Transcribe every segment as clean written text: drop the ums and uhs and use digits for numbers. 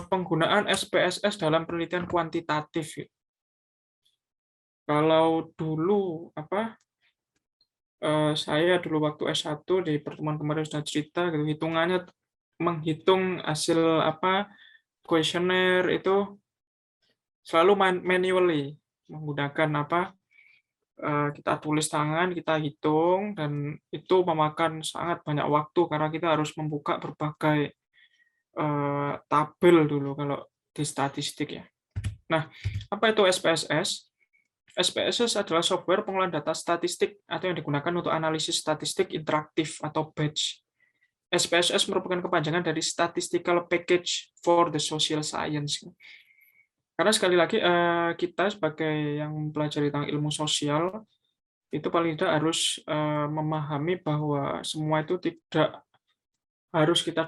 penggunaan SPSS dalam penelitian kuantitatif. Kalau dulu saya dulu waktu S1 di pertemuan kemarin sudah cerita gitu, hitungannya menghitung hasil kuesioner itu selalu manually menggunakan kita tulis tangan, kita hitung, dan itu memakan sangat banyak waktu karena kita harus membuka berbagai tabel dulu kalau di statistik ya. Nah, apa itu SPSS? SPSS adalah software pengolahan data statistik atau yang digunakan untuk analisis statistik interaktif atau batch. SPSS merupakan kepanjangan dari Statistical Package for the Social Science. Karena sekali lagi kita sebagai yang mempelajari tentang ilmu sosial itu paling tidak harus memahami bahwa semua itu tidak harus kita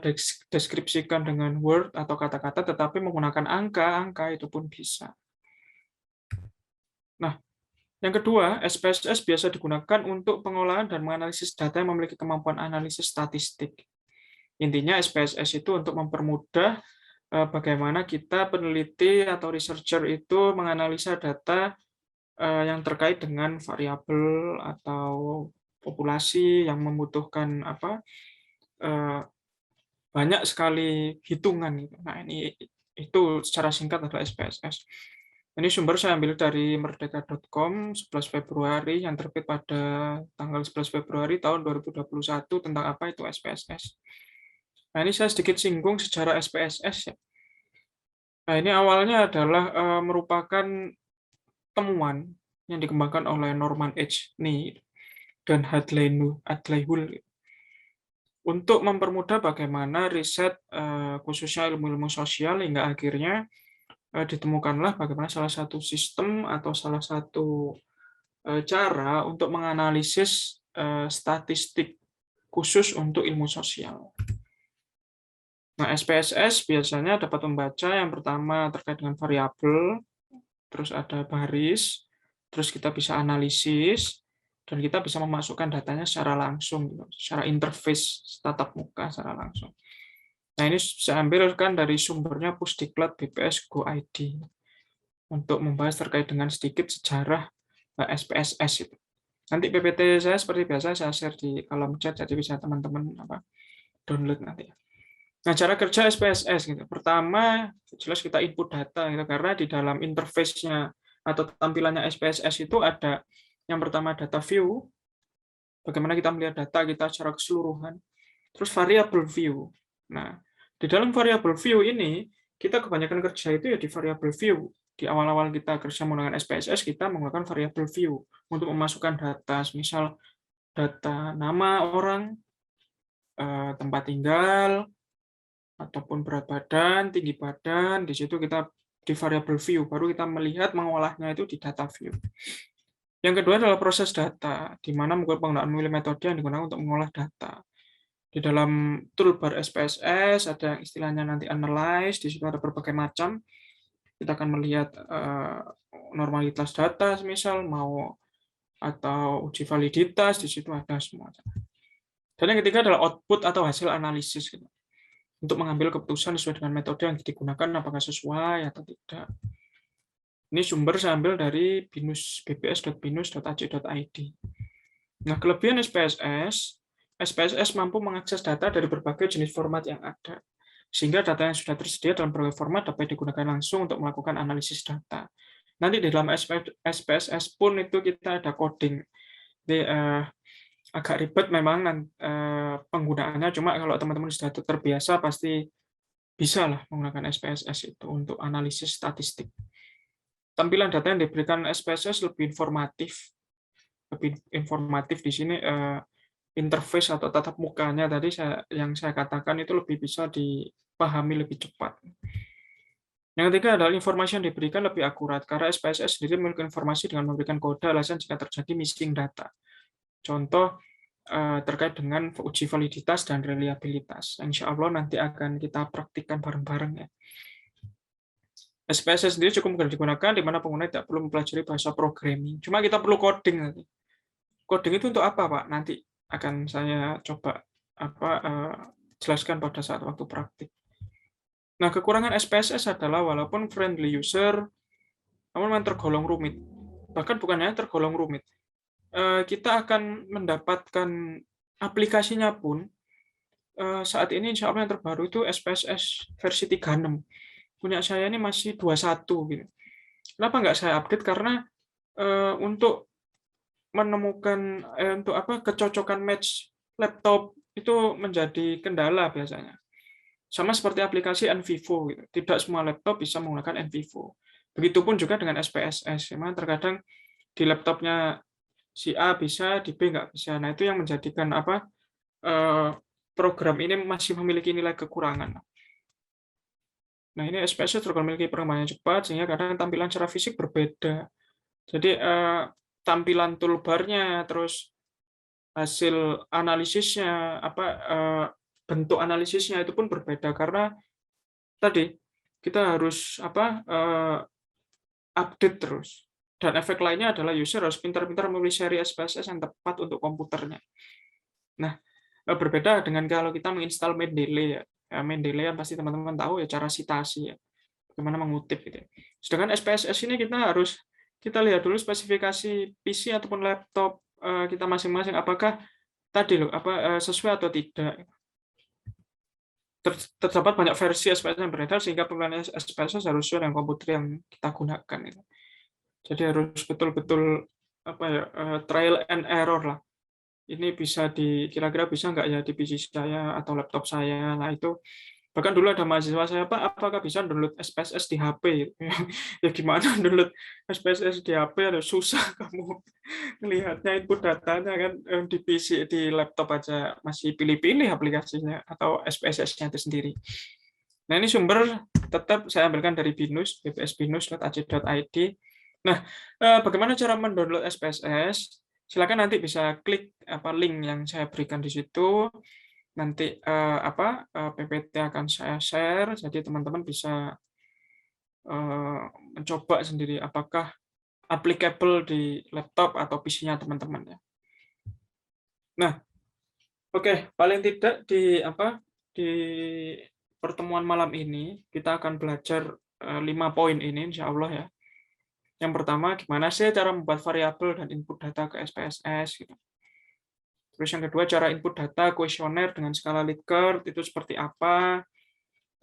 deskripsikan dengan word atau kata-kata, tetapi menggunakan angka itu pun bisa. Nah, yang kedua, SPSS biasa digunakan untuk pengolahan dan menganalisis data yang memiliki kemampuan analisis statistik. Intinya SPSS itu untuk mempermudah bagaimana kita peneliti atau researcher itu menganalisa data yang terkait dengan variabel atau populasi yang membutuhkan banyak sekali hitungan. Nah, itu secara singkat adalah SPSS. Ini sumber saya ambil dari merdeka.com 11 Februari yang terbit pada tanggal 11 Februari tahun 2021 tentang apa itu SPSS. Nah, ini saya sedikit singgung sejarah SPSS ya. Nah, ini awalnya adalah merupakan temuan yang dikembangkan oleh Norman H. Neal dan Hadley Hull untuk mempermudah bagaimana riset khususnya ilmu-ilmu sosial hingga akhirnya ditemukanlah bagaimana salah satu sistem atau salah satu cara untuk menganalisis statistik khusus untuk ilmu sosial. Nah, SPSS biasanya dapat membaca yang pertama terkait dengan variabel, terus ada baris, terus kita bisa analisis, dan kita bisa memasukkan datanya secara langsung, secara interface tatap muka secara langsung. Nah, ini saya ambilkan dari sumbernya Pusdiklat BPS Go ID untuk membahas terkait dengan sedikit sejarah SPSS itu. Nanti PPT saya seperti biasa saya share di kolom chat, jadi bisa teman-teman download nanti. Nah, cara kerja SPSS gitu. Pertama, jelas kita input data gitu, karena di dalam interface-nya atau tampilannya SPSS itu ada yang pertama data view, bagaimana kita melihat data kita secara keseluruhan. Terus variable view. Nah, di dalam variable view ini kita kebanyakan kerja itu ya di variable view. Di awal-awal kita kerja menggunakan SPSS, kita menggunakan variable view untuk memasukkan data, misal data nama orang, tempat tinggal, ataupun berat badan, tinggi badan. Di situ kita di variable view, baru kita melihat mengolahnya itu di data view. Yang kedua adalah proses data, di mana penggunaan metode yang digunakan untuk mengolah data. Di dalam toolbar SPSS ada yang istilahnya nanti analyze, di situ ada berbagai macam. Kita akan melihat normalitas data, misal mau atau uji validitas, di situ ada semua. Dan yang ketiga adalah output atau hasil analisis, gitu, untuk mengambil keputusan sesuai dengan metode yang digunakan apakah sesuai atau tidak. Ini sumber saya ambil dari bps.binus.ac.id. Nah, kelebihan SPSS mampu mengakses data dari berbagai jenis format yang ada, sehingga data yang sudah tersedia dalam berbagai format dapat digunakan langsung untuk melakukan analisis data. Nanti di dalam SPSS pun itu kita ada coding. Jadi, agak ribet memang penggunaannya, cuma kalau teman-teman sudah terbiasa pasti bisa lah menggunakan SPSS itu untuk analisis statistik. Tampilan data yang diberikan SPSS lebih informatif. Lebih informatif di sini interface atau tatap mukanya tadi yang saya katakan itu lebih bisa dipahami lebih cepat. Yang ketiga adalah informasi yang diberikan lebih akurat, karena SPSS sendiri memiliki informasi dengan memberikan kode alasan jika terjadi missing data. Contoh terkait dengan uji validitas dan reliabilitas. Insya Allah nanti akan kita praktikkan bareng-bareng ya. SPSS sendiri cukup mudah digunakan, di mana pengguna tidak perlu mempelajari bahasa programming. Cuma kita perlu coding nanti. Coding itu untuk apa, Pak? Nanti akan saya coba jelaskan pada saat waktu praktik. Nah, kekurangan SPSS adalah walaupun friendly user, namun memang tergolong rumit. Bahkan bukan hanya tergolong rumit, kita akan mendapatkan aplikasinya pun saat ini insya Allah yang terbaru itu SPSS versi 36. Punya saya ini masih 21 gitu. Kenapa nggak saya update? Karena untuk menemukan untuk kecocokan match laptop itu menjadi kendala biasanya. Sama seperti aplikasi NVivo gitu. Tidak semua laptop bisa menggunakan NVivo. Begitupun juga dengan SPSS. Memang terkadang di laptopnya si A bisa, di B nggak bisa. Nah, itu yang menjadikan program ini masih memiliki nilai kekurangan. Nah, ini SPSS juga memiliki perkembangan yang cepat, sehingga kadang tampilan secara fisik berbeda. Jadi, tampilan toolbar-nya, terus hasil analisisnya, bentuk analisisnya itu pun berbeda. Karena tadi, kita harus update terus. Dan efek lainnya adalah user harus pintar-pintar memilih seri SPSS yang tepat untuk komputernya. Nah, berbeda dengan kalau kita menginstal Mendeley ya. Mendeley yang pasti teman-teman tahu ya cara sitasi ya. Bagaimana mengutip gitu ya. Sedangkan SPSS ini kita lihat dulu spesifikasi PC ataupun laptop kita masing-masing apakah tadi sesuai atau tidak. Terdapat banyak versi SPSS yang beredar sehingga pemilihan SPSS harus sesuai dengan komputer yang kita gunakan. Jadi harus betul-betul trial and error lah. Ini bisa kira-kira bisa nggak ya di PC saya atau laptop saya. Nah itu bahkan dulu ada mahasiswa saya, Pak, apakah bisa download SPSS di HP? Ya gimana download SPSS di HP? Ada susah kamu melihatnya input datanya kan di PC di laptop aja masih pilih-pilih aplikasinya atau SPSS-nya itu sendiri. Nah ini sumber tetap saya ambilkan dari BINUS, bbsbinus.ac.id. Nah, bagaimana cara mendownload SPSS? Silakan nanti bisa klik link yang saya berikan di situ. Nanti PPT akan saya share, jadi teman-teman bisa mencoba sendiri apakah applicable di laptop atau PC-nya teman-teman ya. Nah, oke, paling tidak di pertemuan malam ini kita akan belajar 5 poin ini insya Allah ya. Yang pertama, gimana sih cara membuat variabel dan input data ke SPSS gitu. Terus yang kedua, cara input data kuesioner dengan skala Likert itu seperti apa.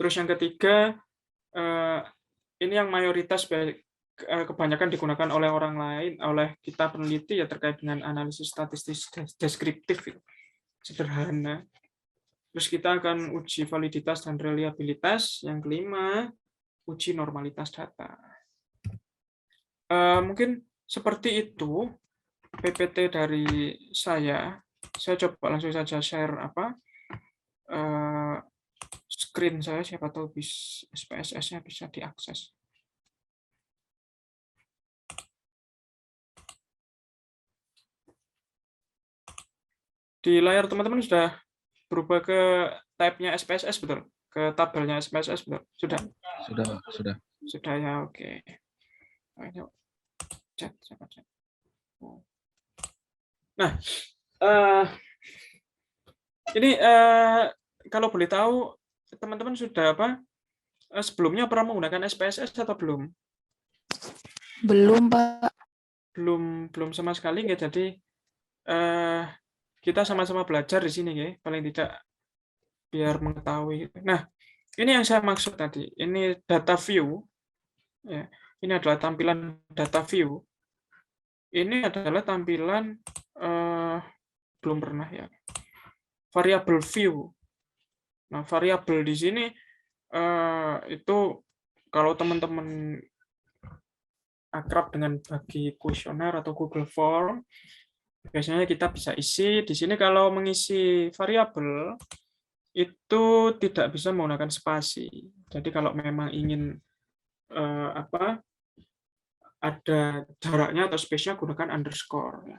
Terus yang ketiga, ini yang mayoritas kebanyakan digunakan oleh orang lain, oleh kita peneliti ya terkait dengan analisis statistik deskriptif gitu. Sederhana. Terus kita akan uji validitas dan reliabilitas. Yang kelima, uji normalitas data. Mungkin seperti itu PPT dari saya. Saya coba langsung saja share screen saya, siapa tahu SPSS-nya bisa diakses. Di layar teman-teman sudah berubah ke tab-nya SPSS betul? Ke tabelnya SPSS betul? Sudah? Sudah. Sudah ya, oke. Chat. Nah, ini kalau boleh tahu teman-teman sudah sebelumnya pernah menggunakan SPSS atau belum? Belum, Pak. Belum sama sekali nggak. Jadi kita sama-sama belajar di sini ya, paling tidak biar mengetahui. Nah, ini yang saya maksud tadi. Ini data view. Ya, ini adalah tampilan data view. Ini adalah tampilan belum pernah ya. Variable view. Nah, variabel di sini itu kalau teman-teman akrab dengan bagi kuesioner atau Google Form, biasanya kita bisa isi. Di sini kalau mengisi variabel itu tidak bisa menggunakan spasi. Jadi kalau memang ingin ada jaraknya atau space-nya gunakan underscore.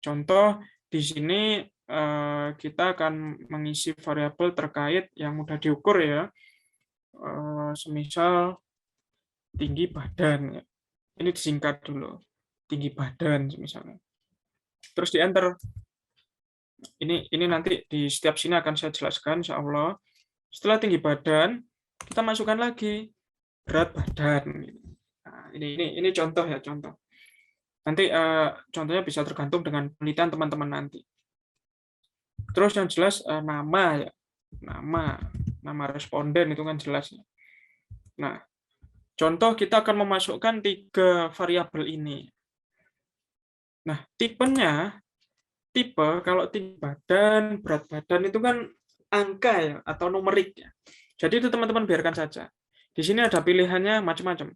Contoh di sini kita akan mengisi variabel terkait yang mudah diukur ya. Semisal tinggi badan. Ini disingkat dulu. Tinggi badan misalnya. Terus di enter. Ini nanti di setiap sini akan saya jelaskan insya Allah. Setelah tinggi badan, kita masukkan lagi berat badan. Gitu. Nah, ini contoh ya, contoh. Nanti contohnya bisa tergantung dengan penelitian teman-teman nanti. Terus yang jelas nama ya, nama responden itu kan jelas. Nah, contoh kita akan memasukkan 3 variabel ini. Nah, tipe kalau tinggi badan, berat badan itu kan angka ya atau numerik ya. Jadi itu teman-teman biarkan saja. Di sini ada pilihannya macam-macam.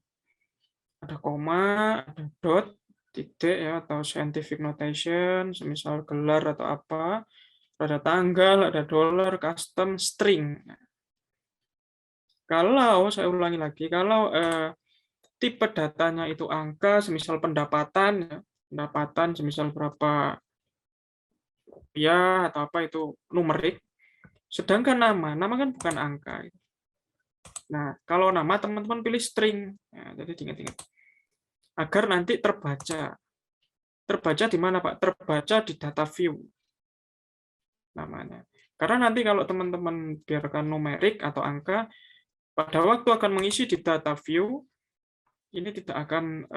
Ada koma, ada dot, titik ya atau scientific notation, semisal gelar atau apa. Ada tanggal, ada dolar, custom, string. Kalau saya ulangi lagi, kalau tipe datanya itu angka, semisal pendapatan, ya, pendapatan semisal berapa rupiah atau apa itu numerik. Sedangkan nama kan bukan angka. Nah, kalau nama teman-teman pilih string. Nah, jadi ingat-ingat. Agar nanti terbaca. Terbaca di mana, Pak? Terbaca di data view namanya. Karena nanti kalau teman-teman biarkan numerik atau angka, pada waktu akan mengisi di data view, ini tidak akan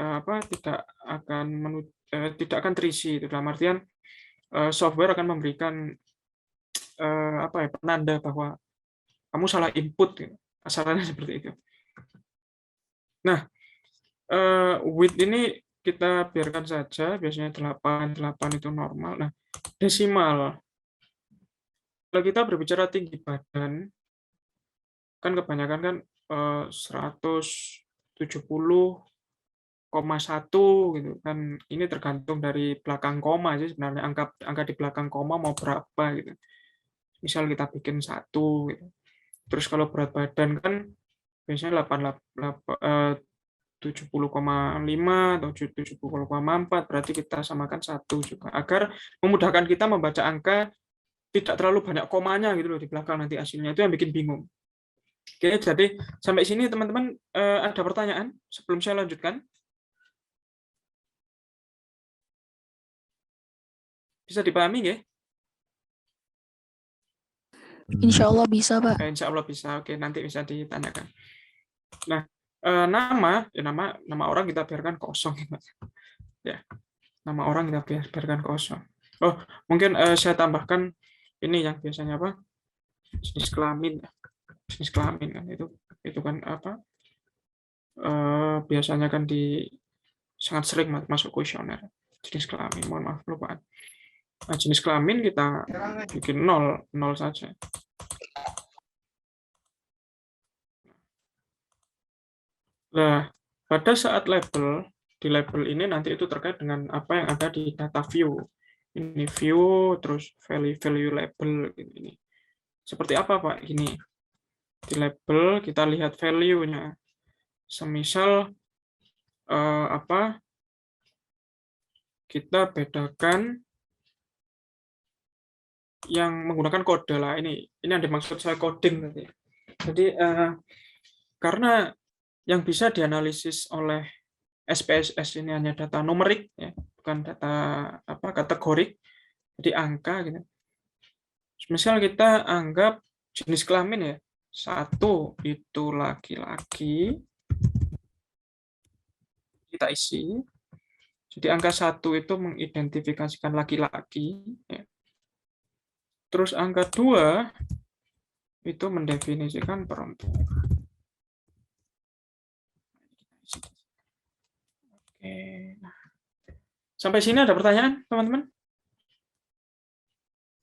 tidak akan terisi. Dalam artian software akan memberikan penanda bahwa kamu salah input. Gitu. Asalnya seperti itu. Nah, width ini kita biarkan saja, biasanya 8 itu normal. Nah, desimal. Kalau kita berbicara tinggi badan, kan kebanyakan kan 170,1 gitu kan. Ini tergantung dari belakang koma sih sebenarnya, angka di belakang koma mau berapa gitu. Misal kita bikin 1 gitu. Terus kalau berat badan kan biasanya 70,5 atau 70,4, berarti kita samakan 1 juga. Agar memudahkan kita membaca angka, tidak terlalu banyak komanya gitu loh di belakang nanti hasilnya. Itu yang bikin bingung. Oke, jadi sampai sini teman-teman ada pertanyaan sebelum saya lanjutkan? Bisa dipahami nggih? Insya Allah bisa, Pak. Insya Allah bisa. Oke, nanti bisa ditanyakan. Nah, nama orang kita biarkan kosong. Ya, nama orang kita biarkan kosong. Oh, mungkin saya tambahkan ini yang biasanya apa? Jenis kelamin. Jenis kelamin kan itu kan apa? Biasanya kan sangat sering masuk kuesioner. Jenis kelamin, mohon maaf kelupaan. Nah, jenis kelamin kita bikin 0 saja. Nah, pada saat di label ini nanti itu terkait dengan apa yang ada di data view. Ini view, terus value label ini. Seperti apa, Pak? Ini di label kita lihat value-nya. Semisal kita bedakan yang menggunakan kode lah. Ini yang dimaksud saya coding tadi. Jadi karena yang bisa dianalisis oleh SPSS ini hanya data numerik, ya, bukan data kategorik, jadi angka gitu. Misal kita anggap jenis kelamin ya, 1 itu laki-laki, kita isi. Jadi angka 1 itu mengidentifikasikan laki-laki. Ya. Terus angka 2 itu mendefinisikan perempuan. Oke. Sampai sini ada pertanyaan, teman-teman?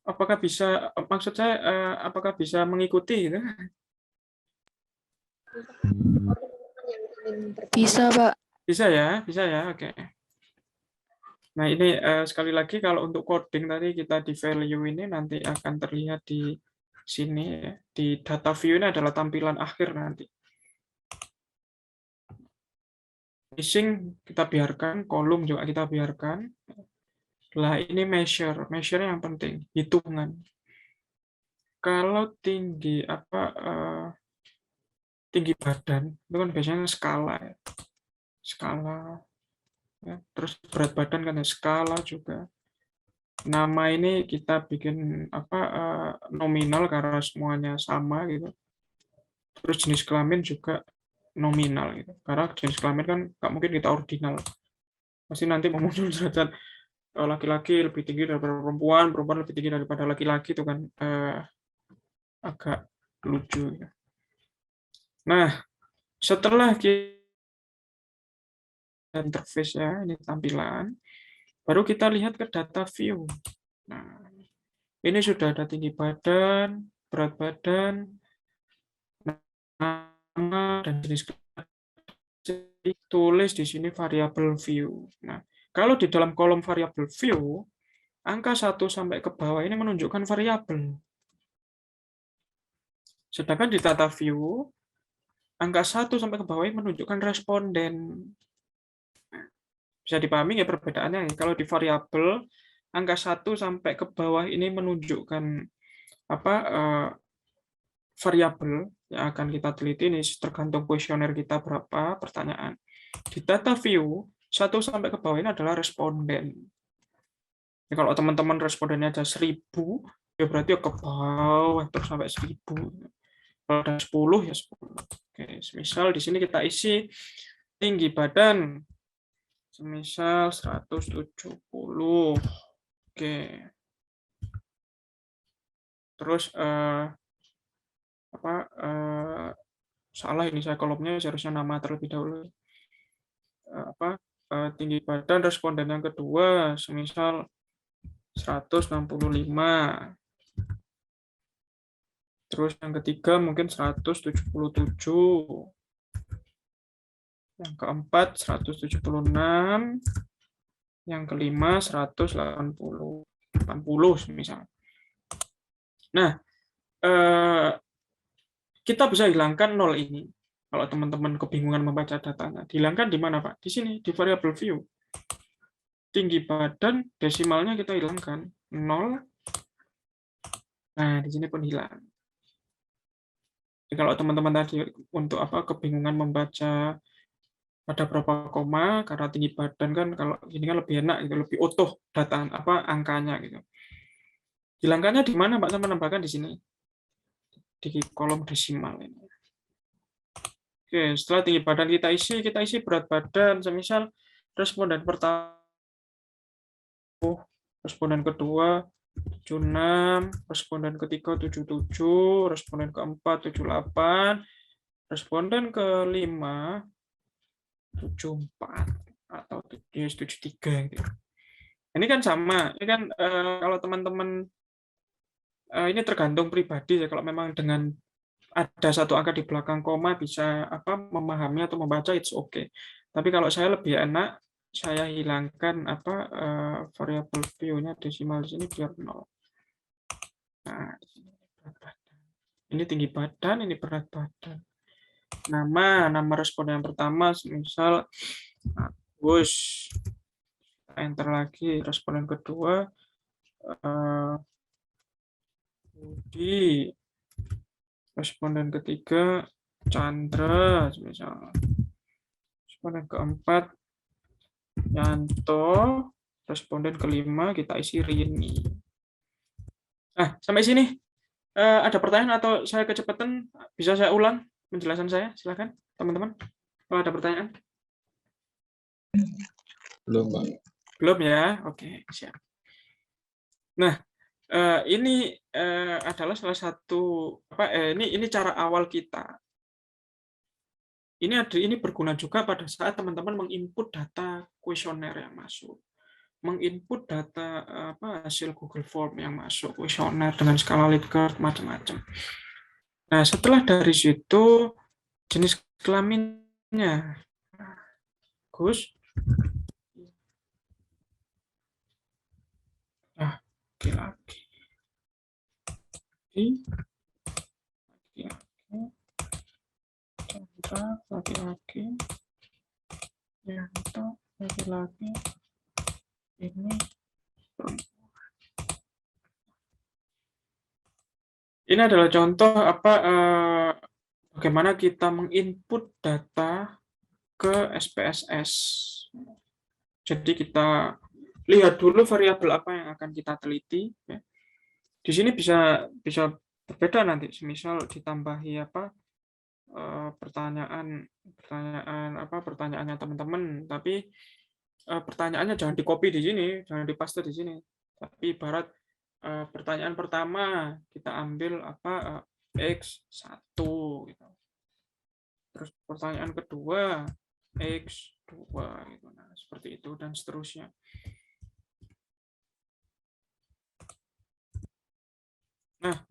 Apakah bisa, maksud saya, apakah bisa mengikuti gitu? Bisa, Pak. Bisa ya, oke. Nah ini sekali lagi kalau untuk coding tadi kita di value ini nanti akan terlihat di sini ya. Di data view ini adalah tampilan akhir nanti. Missing kita biarkan, kolom juga kita biarkan. Lah ini measure yang penting, hitungan. Kalau tinggi tinggi badan itu kan biasanya skala ya. Skala ya. Terus berat badan kan skala juga. Nama ini kita bikin nominal karena semuanya sama gitu. Terus jenis kelamin juga nominal gitu. Karena jenis kelamin kan nggak mungkin kita ordinal. Pasti nanti muncul derajat laki-laki lebih tinggi daripada perempuan, perempuan lebih tinggi daripada laki-laki itu kan agak lucu. Ya. Nah, setelah kita interface ya, ini tampilan, baru kita lihat ke data view. Nah, ini sudah ada tinggi badan, berat badan, nama, dan jenis tulis di sini variabel view. Nah, kalau di dalam kolom variabel view, angka 1 sampai ke bawah ini menunjukkan variabel. Sedangkan di data view, angka 1 sampai ke bawah ini menunjukkan responden. Bisa dipahami ya perbedaannya. Kalau di variabel, angka 1 sampai ke bawah ini menunjukkan apa variabel yang akan kita teliti, ini tergantung kuesioner kita berapa pertanyaan. Di data view, 1 sampai ke bawah ini adalah responden. Ya, kalau teman-teman respondennya ada 1000, ya berarti ke bawah terus sampai 1000. Kalau ada 10 ya 10. Oke, misal di sini kita isi tinggi badan semisal 170. Oke. Terus salah ini saya kolomnya seharusnya nama terlebih dahulu. Tinggi badan responden yang kedua semisal 165. Terus yang ketiga mungkin 177. Yang keempat 176. Yang kelima 180. 80 misal. Nah, kita bisa hilangkan 0 ini. Kalau teman-teman kebingungan membaca datanya, dihilangkan di mana, Pak? Di sini, di variabel view. Tinggi badan, desimalnya kita hilangkan. 0. Nah, di sini pun hilang. Jadi, kalau teman-teman tadi untuk kebingungan membaca ada berapa koma, karena tinggi badan kan, kalau ini kan lebih enak, gitu, lebih utuh data angkanya. Gitu. Hilangkannya di mana, Pak? Saya menambahkan di sini. Di kolom desimal ini. Oke, setelah tinggi badan kita isi berat badan, semisal responden pertama, responden kedua 76, responden ketiga 77, responden keempat 78, responden kelima 74 atau 73 gitu. Ini kan sama, ini kan kalau teman-teman ini tergantung pribadi ya, kalau memang dengan ada satu angka di belakang koma bisa memahami atau membaca it's okay. Tapi kalau saya lebih enak saya hilangkan variabel view-nya desimal di sini biar 0. Nah, ini tinggi badan, ini berat badan. Nama responden yang pertama misal Agus. Enter lagi responden kedua Budi. Responden ketiga Chandra misalnya. Responden keempat Yanto. Responden kelima kita isi Rini. Nah, sampai sini ada pertanyaan atau saya kecepatan? Bisa saya ulang penjelasan saya? Silakan, teman-teman. Kalau ada pertanyaan? Belum, Bang. Belum ya? Oke, siap. Nah, ini adalah salah satu ini cara awal kita. Ini berguna juga pada saat teman-teman menginput data kuesioner yang masuk, menginput data hasil Google Form yang masuk, kuesioner dengan skala Likert macam-macam. Nah, setelah dari situ jenis kelaminnya, Gus. Nah, laki-laki. Laki-laki, Yanto, laki-laki, ini perempuan. Ini adalah contoh bagaimana kita menginput data ke SPSS. Jadi kita lihat dulu variabel apa yang akan kita teliti. Di sini bisa berbeda nanti, misal ditambahi pertanyaannya teman-teman, tapi pertanyaannya jangan di-copy di sini, jangan di-paste di sini. Tapi ibarat pertanyaan pertama kita ambil X1 gitu. Terus pertanyaan kedua X2 gitu. Nah, seperti itu dan seterusnya. Nah,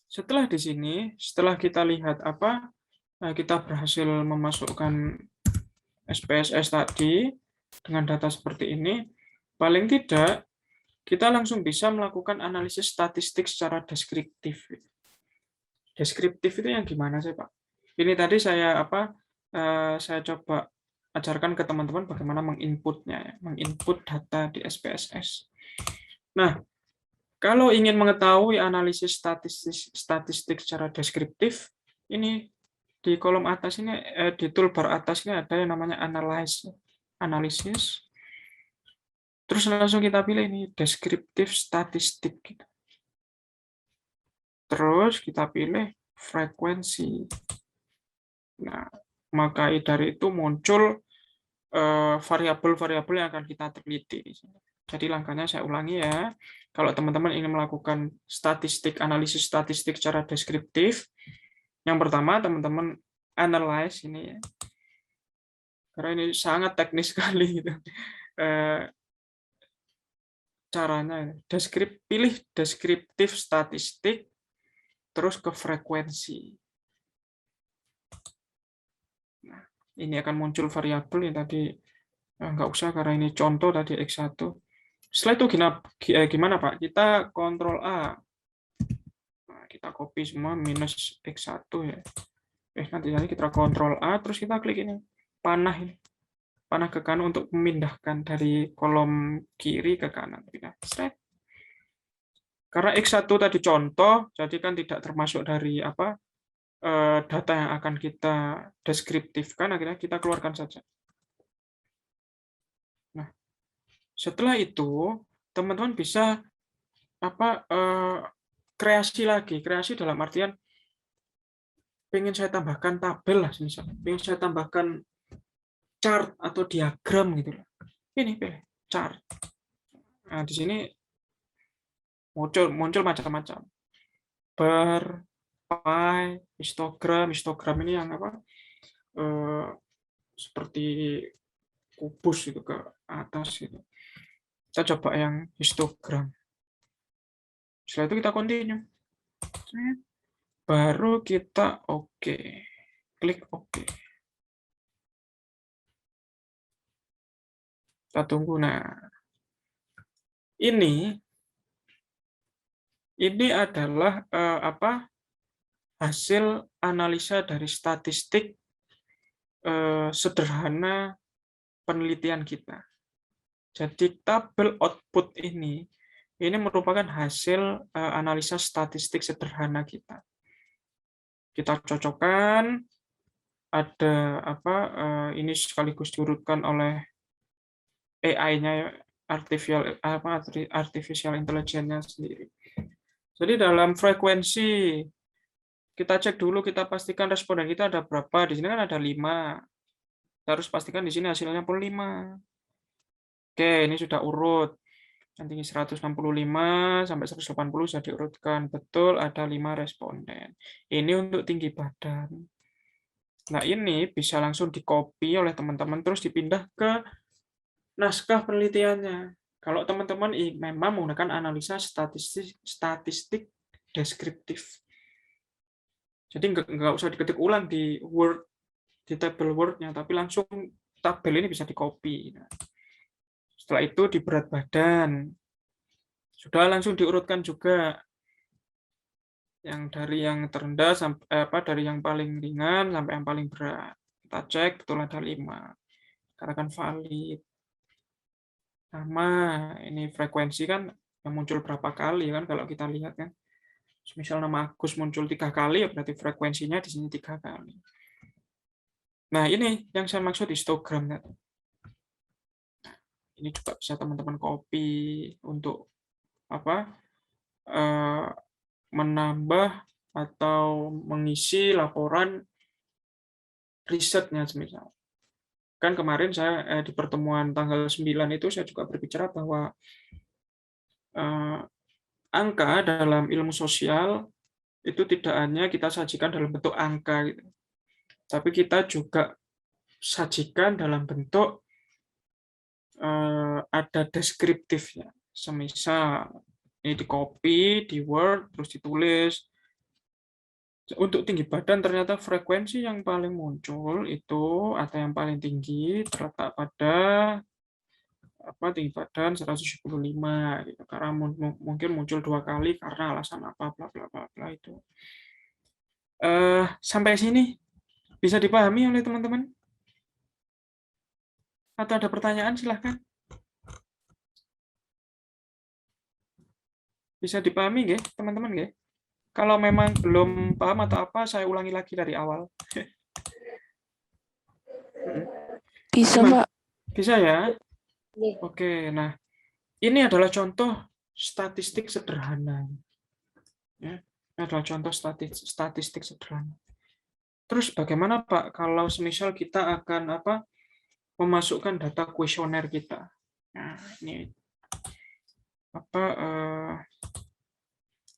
setelah di sini, setelah kita lihat kita berhasil memasukkan SPSS tadi dengan data seperti ini, paling tidak kita langsung bisa melakukan analisis statistik secara deskriptif. Deskriptif itu yang gimana sih, Pak? Ini tadi saya saya coba ajarkan ke teman-teman bagaimana menginputnya, ya, menginput data di SPSS. Nah, kalau ingin mengetahui analisis statistik secara deskriptif, ini di kolom atas ini, di toolbar atas ini ada yang namanya analisis. Terus langsung kita pilih ini deskriptif statistik. Terus kita pilih frekuensi. Nah, maka dari itu muncul variabel-variabel yang akan kita teliti. Jadi langkahnya saya ulangi ya. Kalau teman-teman ingin melakukan analisis statistik secara deskriptif, yang pertama teman-teman analyze ini ya. Karena ini sangat teknis sekali gitu. Caranya pilih deskriptif statistik terus ke frekuensi. Nah, ini akan muncul variabel yang tadi nggak usah karena ini contoh tadi X1. Setelah itu gimana Pak? Kita Ctrl A. Nah, kita copy semua minus X1 ya. Nanti kita Ctrl A terus kita klik ini panah ini. Panah ke kanan untuk memindahkan dari kolom kiri ke kanan. Karena X1 tadi contoh, jadi kan tidak termasuk dari data yang akan kita deskriptifkan, akhirnya kita keluarkan saja. Nah, setelah itu teman-teman bisa kreasi lagi. Kreasi dalam artian pengen saya tambahkan tabel lah misalnya, pengen saya tambahkan chart atau diagram gitu lah. Ini pilih chart. Nah, di sini muncul macam-macam. Bar, pie, histogram ini yang seperti kubus itu ke atas gitu. Kita coba yang histogram. Setelah itu kita continue. Baru kita oke. Klik oke. Kita tunggu. Nah, ini adalah hasil analisa dari statistik sederhana penelitian kita. Jadi tabel output ini merupakan hasil analisa statistik sederhana kita. Kita cocokkan, ada ini sekaligus diurutkan oleh AI-nya, artificial intelligence-nya sendiri. Jadi dalam frekuensi kita cek dulu, kita pastikan responden kita ada berapa. Di sini kan ada 5. Kita harus pastikan di sini hasilnya pun 5. Oke, ini sudah urut. Nanti 165 sampai 180 sudah diurutkan. Betul, ada 5 responden. Ini untuk tinggi badan. Nah, ini bisa langsung di-copy oleh teman-teman, terus dipindah ke naskah penelitiannya. Kalau teman-teman memang menggunakan analisa statistik deskriptif. Jadi nggak usah diketik ulang di Word, di tabel Word-nya, tapi langsung tabel ini bisa di-copy. Setelah itu di berat badan. Sudah langsung diurutkan juga. Yang dari yang terendah sampai dari yang paling ringan sampai yang paling berat. Kita cek betul ada 5. Katakan valid. Nama, ini frekuensi kan yang muncul berapa kali kan kalau kita lihat kan. Misal nama Agus muncul 3 kali, ya berarti frekuensinya di sini 3 kali. Nah, ini yang saya maksud histogram. Nah, ini juga bisa teman-teman copy untuk menambah atau mengisi laporan risetnya semisal. Kan kemarin saya di pertemuan tanggal 9 itu saya juga berbicara bahwa angka dalam ilmu sosial itu tidak hanya kita sajikan dalam bentuk angka gitu, tapi kita juga sajikan dalam bentuk ada deskriptifnya. Semisal ini di copy, di Word, terus ditulis. Untuk tinggi badan ternyata frekuensi yang paling muncul itu atau yang paling tinggi terletak pada tinggi badan 175 gitu. Karena mungkin muncul 2 kali karena alasan apa bla bla bla bla itu. Sampai sini bisa dipahami oleh teman-teman? Atau ada pertanyaan silahkan. Bisa dipahami nggih, teman-teman nggih? Kalau memang belum paham atau apa, saya ulangi lagi dari awal. Bisa, Gimana? Pak. Bisa ya? Oke, nah ini adalah contoh statistik sederhana. Ya, ini adalah contoh statistik sederhana. Terus bagaimana Pak kalau semisal kita akan memasukkan data kuesioner kita? Nah, ini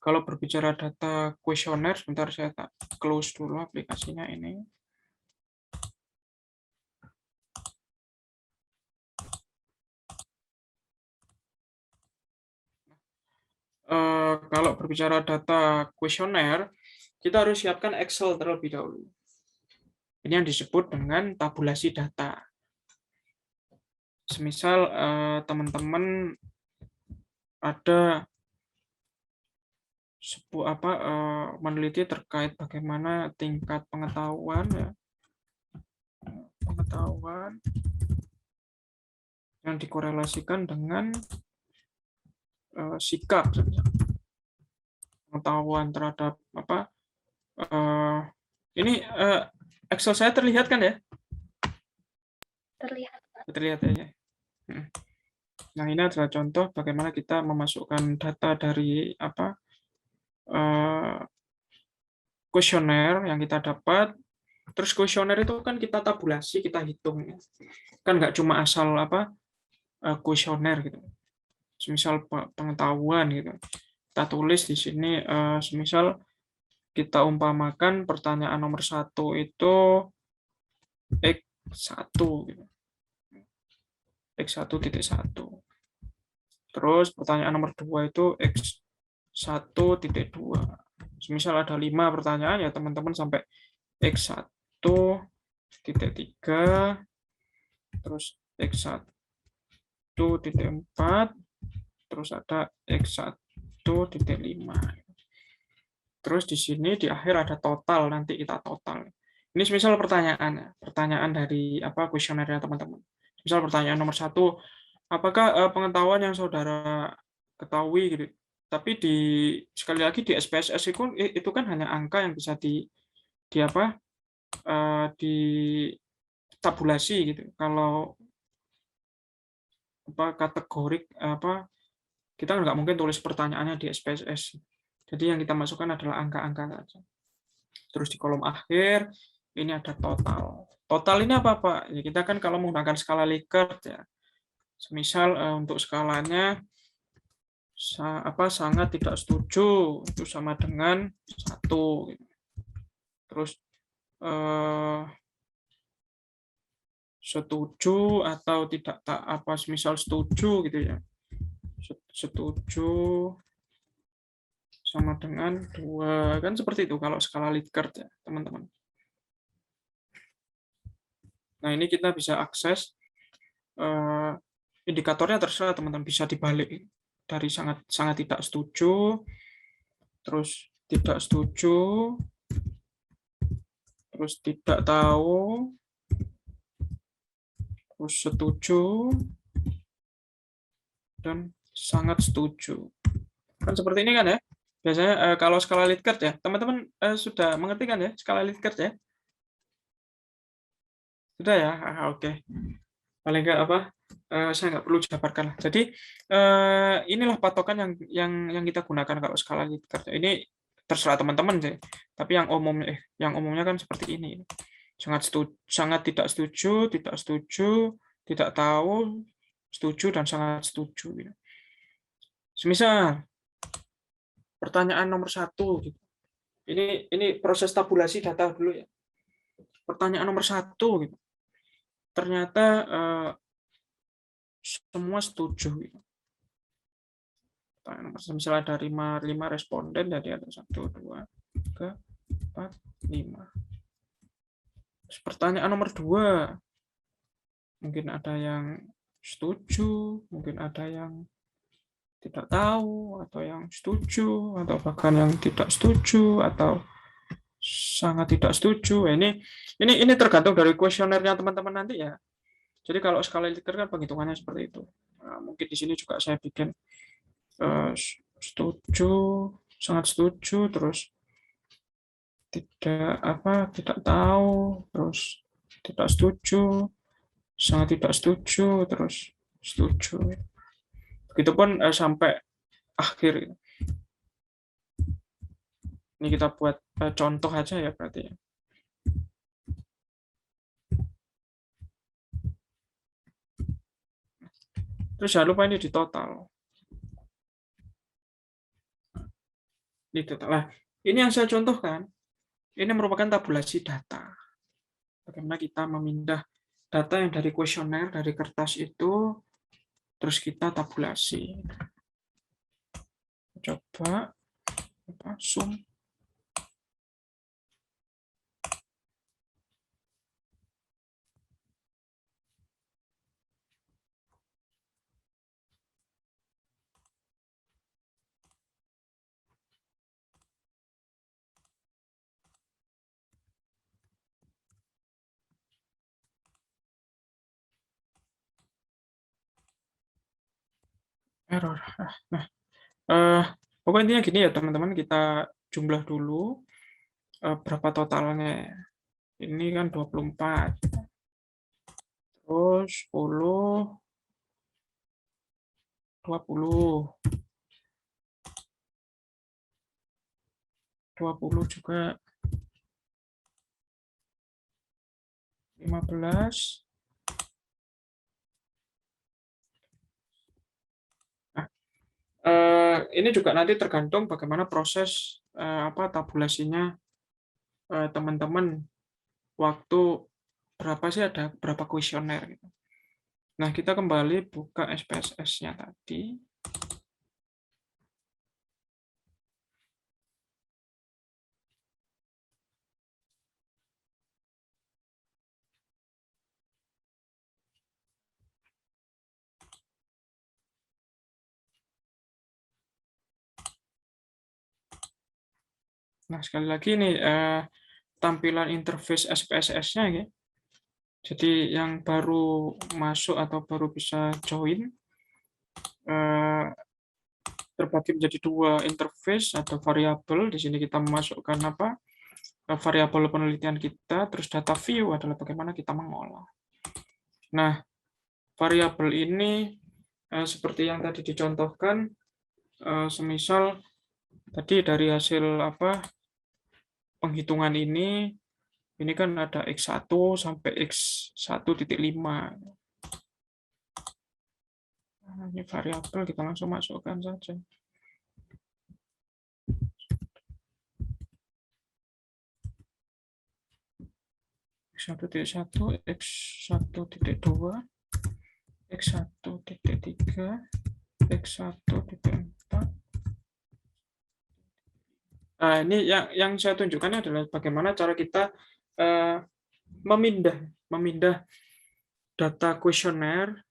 kalau berbicara data kuesioner, sebentar saya close dulu aplikasinya ini. Kalau berbicara data kuesioner, kita harus siapkan Excel terlebih dahulu. Ini yang disebut dengan tabulasi data. Semisal teman-teman ada meneliti terkait bagaimana tingkat pengetahuan yang dikorelasikan dengan sikap pengetahuan terhadap ini Excel saya terlihat kan ya? Terlihat ya. Nah, ini adalah contoh bagaimana kita memasukkan data dari kuesioner yang kita dapat. Terus kuesioner itu kan kita tabulasi, kita hitung. Kan nggak cuma asal kuesioner gitu. Semisal pengetahuan gitu. Kita tulis di sini, semisal kita umpamakan pertanyaan nomor 1 itu X1 gitu. X1.1. Terus pertanyaan nomor 2 itu X1.2. Semisal ada 5 pertanyaan ya teman-teman sampai X1.3, terus X1.4, terus ada X1.5. Terus di sini di akhir ada total, nanti kita total. Ini misal pertanyaan dari kuesionernya teman-teman. Misal pertanyaan nomor 1, apakah pengetahuan yang saudara ketahui gitu. Tapi sekali lagi di SPSS itu kan hanya angka yang bisa ditabulasi gitu. Kalau kategorik kita nggak mungkin tulis pertanyaannya di SPSS. Jadi yang kita masukkan adalah angka-angka saja. Terus di kolom akhir ini ada total. Total ini apa Pak? Ya kita kan kalau menggunakan skala Likert ya. Semisal untuk skalanya sangat tidak setuju itu sama dengan 1. Terus setuju atau tidak semisal setuju gitu ya. Setuju sama dengan 2. Kan seperti itu kalau skala Likert ya, teman-teman. Nah, ini kita bisa akses indikatornya terserah teman-teman, bisa dibalik dari sangat tidak setuju, terus tidak setuju, terus tidak tahu, terus setuju, dan sangat setuju. Kan seperti ini kan ya? Biasanya kalau skala Likert ya, teman-teman sudah mengerti kan ya skala Likert ya? Sudah ya? Oke. Paling nggak saya nggak perlu jabarkan lah. Jadi inilah patokan yang kita gunakan kalau skala Likert. Ini terserah teman-teman sih. Tapi yang umumnya kan seperti ini. Sangat tidak setuju, tidak tahu, setuju dan sangat setuju. Gitu. Semisal pertanyaan nomor 1. Gitu. Ini proses tabulasi data dulu ya. Pertanyaan nomor 1. Gitu. Ternyata semua setuju. Gitu. Misalnya ada 5 responden, jadi ada 1, 2, 3, 4, 5. Pertanyaan nomor 2. Mungkin ada yang setuju, mungkin ada yang tidak tahu, atau yang setuju, atau bahkan yang tidak setuju, atau sangat tidak setuju. Ini tergantung dari kuesionernya teman-teman nanti ya. Jadi kalau skala Likert kan penghitungannya seperti itu. Nah, mungkin di sini juga saya bikin setuju, sangat setuju, terus tidak tahu, terus tidak setuju, sangat tidak setuju, terus setuju. Begitupun sampai akhir. Ini kita buat contoh aja ya berarti ya. Terus jangan lupa ini di total. Ini total. Nah, ini yang saya contohkan. Ini merupakan tabulasi data. Bagaimana kita memindah data yang dari kuesioner, dari kertas itu, terus kita tabulasi. Coba zoom. Error. Nah, pokoknya intinya gini ya teman-teman, kita jumlah dulu berapa totalnya. Ini kan 24. Terus 10, 20. 20 juga. 15. Nah, ini juga nanti tergantung bagaimana proses tabulasinya teman-teman, waktu berapa sih, ada berapa kuesioner gitu. Nah, kita kembali buka SPSS-nya tadi. Nah, sekali lagi nih tampilan interface SPSS-nya ya. Jadi yang baru masuk atau baru bisa join terbagi menjadi 2 interface atau variabel. Di sini kita memasukkan variabel penelitian kita, terus data view adalah bagaimana kita mengolah. Nah, variabel ini seperti yang tadi dicontohkan, semisal tadi dari hasil penghitungan ini kan ada X1 sampai X1.5. Nah, ini variabel kita langsung masukkan saja. X1.1, X1.2, X1.3, X1.4. Nah, ini yang saya tunjukkan adalah bagaimana cara kita memindah data kuesioner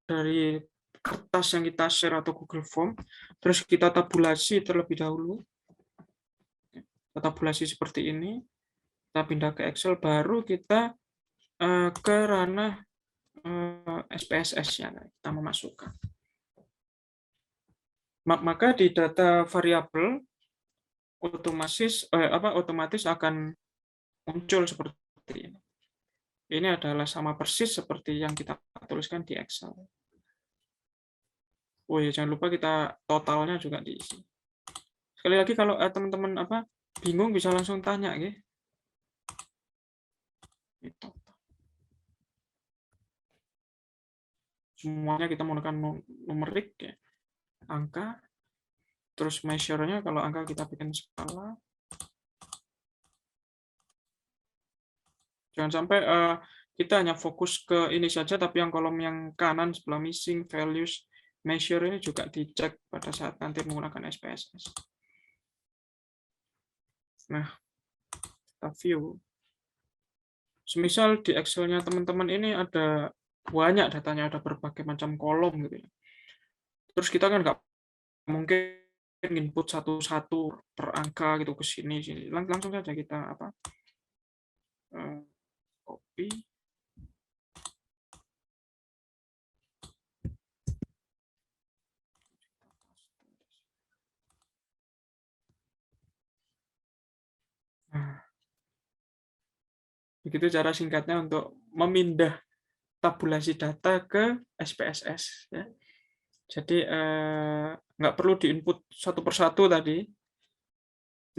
dari kertas yang kita share atau Google Form, terus kita tabulasi terlebih dahulu. Tabulasi seperti ini, kita pindah ke Excel, baru kita ke ranah SPSS-nya, kita memasukkan. Maka di data variabel otomatis akan muncul seperti ini. Ini adalah sama persis seperti yang kita tuliskan di Excel. Oh ya, jangan lupa kita totalnya juga diisi. Sekali lagi kalau teman-teman bingung bisa langsung tanya nggih. Gitu. Semuanya kita menggunakan numerik ya, angka, terus measure-nya kalau angka kita bikin skala. Jangan sampai kita hanya fokus ke ini saja, tapi yang kolom yang kanan sebelah missing values measure ini juga dicek pada saat nanti menggunakan SPSS. Nah, kita view. Semisal di Excel-nya teman-teman ini ada banyak datanya, ada berbagai macam kolom gitu ya. Terus kita kan nggak mungkin input satu-satu per angka gitu ke sini. Langsung saja kita copy. Nah, begitu cara singkatnya untuk memindah tabulasi data ke SPSS. Ya. Jadi nggak perlu diinput satu persatu tadi.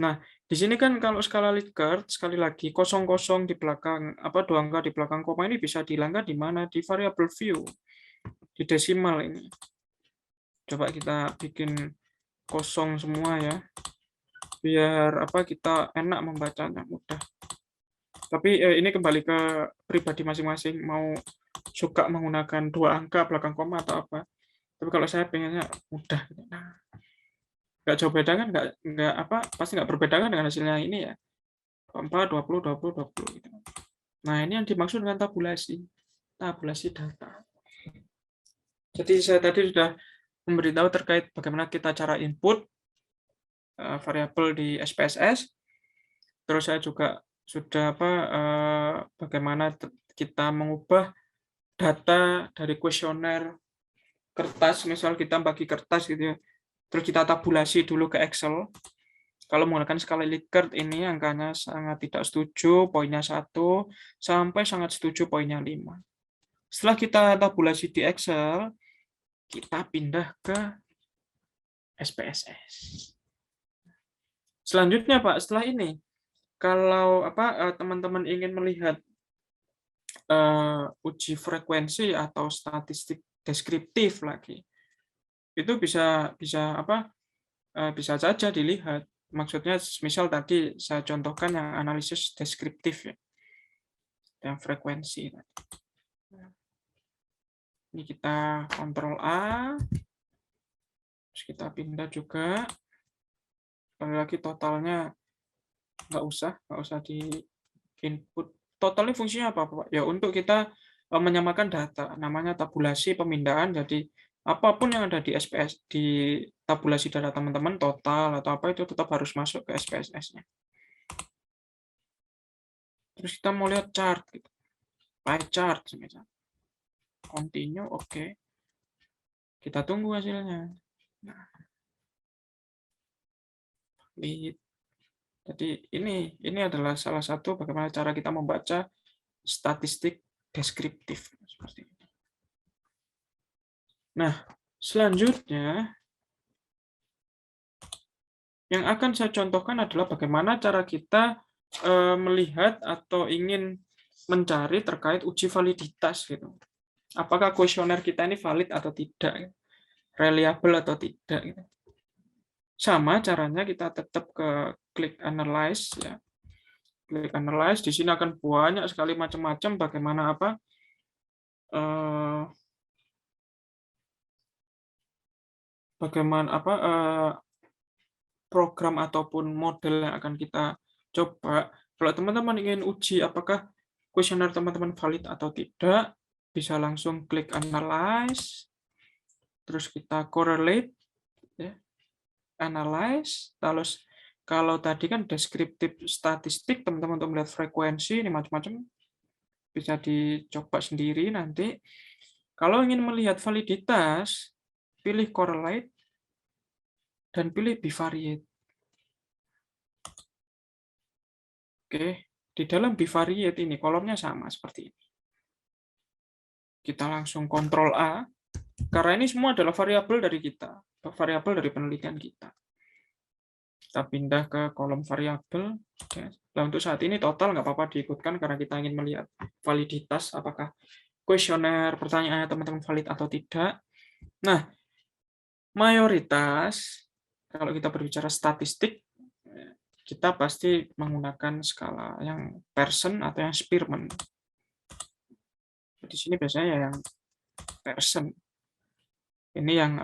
Nah, di sini kan kalau skala Likert, sekali lagi, 00 di belakang, 2 angka di belakang koma ini bisa dihilangkan di mana? Di variable view, di desimal ini. Coba kita bikin kosong semua ya, biar kita enak membacanya, mudah. Tapi ini kembali ke pribadi masing-masing, mau suka menggunakan 2 angka belakang koma atau apa. Tapi kalau saya pengennya mudah. Nah, nggak jauh beda kan, pasti nggak berbeda kan dengan hasilnya ini ya. 4, 20, 20, 20 gitu. Nah, ini yang dimaksud dengan tabulasi data. Jadi saya tadi sudah memberitahu terkait bagaimana kita cara input variabel di SPSS. Terus saya juga sudah bagaimana kita mengubah data dari kuesioner kertas, misal kita bagi kertas gitu ya. Terus kita tabulasi dulu ke Excel. Kalau menggunakan skala Likert ini angkanya sangat tidak setuju, poinnya 1, sampai sangat setuju, poinnya 5. Setelah kita tabulasi di Excel, kita pindah ke SPSS. Selanjutnya Pak, setelah ini, kalau teman-teman ingin melihat uji frekuensi atau statistik deskriptif lagi, itu bisa saja dilihat. Maksudnya, misal tadi saya contohkan yang analisis deskriptif ya, yang frekuensi. Ini kita Ctrl A, terus kita pindah juga. Sekali lagi totalnya nggak usah di input. Totalnya fungsinya apa Pak? Ya untuk kita menyamakan data, namanya tabulasi pemindahan. Jadi apapun yang ada di SPS, di tabulasi data teman-teman, total atau apa, itu tetap harus masuk ke SPSS-nya. Terus kita mau lihat chart, gitu. Pie chart, misalnya. Continue, oke. Kita tunggu hasilnya. Nah, jadi ini adalah salah satu bagaimana cara kita membaca statistik deskriptif seperti ini. Nah, selanjutnya yang akan saya contohkan adalah bagaimana cara kita melihat atau ingin mencari terkait uji validitas gitu. Apakah kuesioner kita ini valid atau tidak, reliable atau tidak gitu. Sama caranya kita tetap ke klik analyze ya. Klik analyze, di sini akan banyak sekali macam-macam bagaimana program ataupun model yang akan kita coba. Kalau teman-teman ingin uji apakah kuesioner teman-teman valid atau tidak, bisa langsung klik analyze, terus kita correlate, ya. Analyze, terus kalau tadi kan deskriptif statistik, teman-teman untuk melihat frekuensi, ini macam-macam, bisa dicoba sendiri nanti. Kalau ingin melihat validitas, pilih correlate, dan pilih bivariate. Oke, di dalam bivariate ini kolomnya sama seperti ini. Kita langsung Ctrl A, karena ini semua adalah variabel dari kita, variabel dari penelitian kita. Kita pindah ke kolom variabel. Nah, untuk saat ini total nggak apa-apa diikutkan karena kita ingin melihat validitas, apakah kuesioner pertanyaannya teman-teman valid atau tidak. Nah, mayoritas, kalau kita berbicara statistik, kita pasti menggunakan skala yang Pearson atau yang Spearman. Di sini biasanya yang Pearson. Ini yang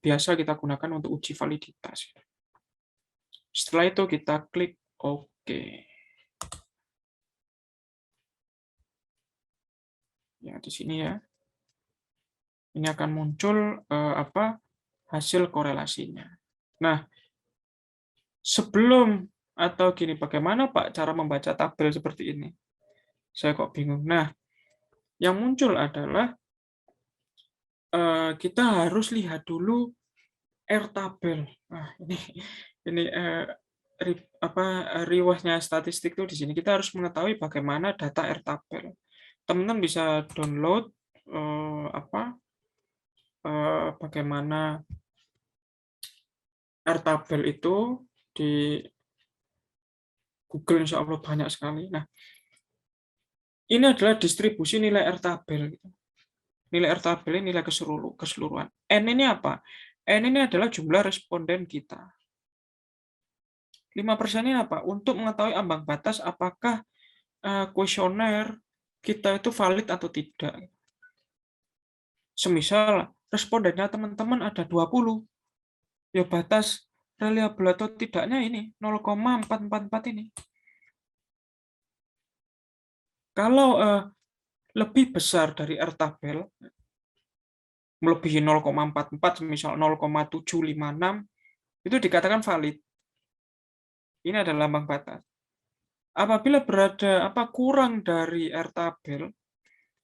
biasa kita gunakan untuk uji validitas. Setelah itu kita klik OK. Ya, di sini ya. Ini akan muncul hasil korelasinya. Nah, sebelum atau gini, bagaimana Pak cara membaca tabel seperti ini? Saya kok bingung. Nah, yang muncul adalah kita harus lihat dulu R-tabel. Nah, ini riwahnya statistik itu di sini. Kita harus mengetahui bagaimana data R-tabel. Teman-teman bisa download bagaimana R-tabel itu di Google, insya Allah banyak sekali. Nah, ini adalah distribusi nilai R-tabel. Nilai R-tabel ini nilai keseluruhan. N ini apa? N ini adalah jumlah responden kita. 5% ini apa? Untuk mengetahui ambang batas apakah kuesioner kita itu valid atau tidak. Semisal respondennya teman-teman ada 20, ya batas reliable atau tidaknya ini 0,444 ini. Kalau lebih besar dari R-tabel, melebihi 0,44, misal 0,756, itu dikatakan valid. Ini adalah ambang batas. Apabila berada kurang dari R-tabel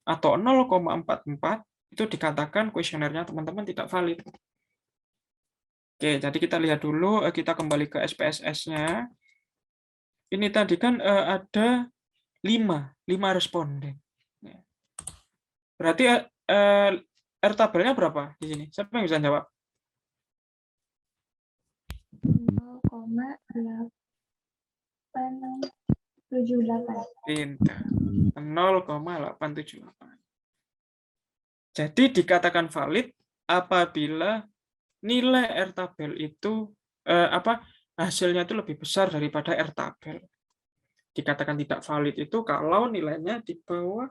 atau 0,44, itu dikatakan kuesionernya teman-teman tidak valid. Oke, jadi kita lihat dulu, kita kembali ke SPSS-nya. Ini tadi kan ada 5 responden. Berarti R-tabelnya berapa di sini? Siapa yang bisa jawab? 0,878. Pintar. 0,878. Jadi dikatakan valid apabila nilai R-tabel itu hasilnya itu lebih besar daripada R-tabel. Dikatakan tidak valid itu kalau nilainya di bawah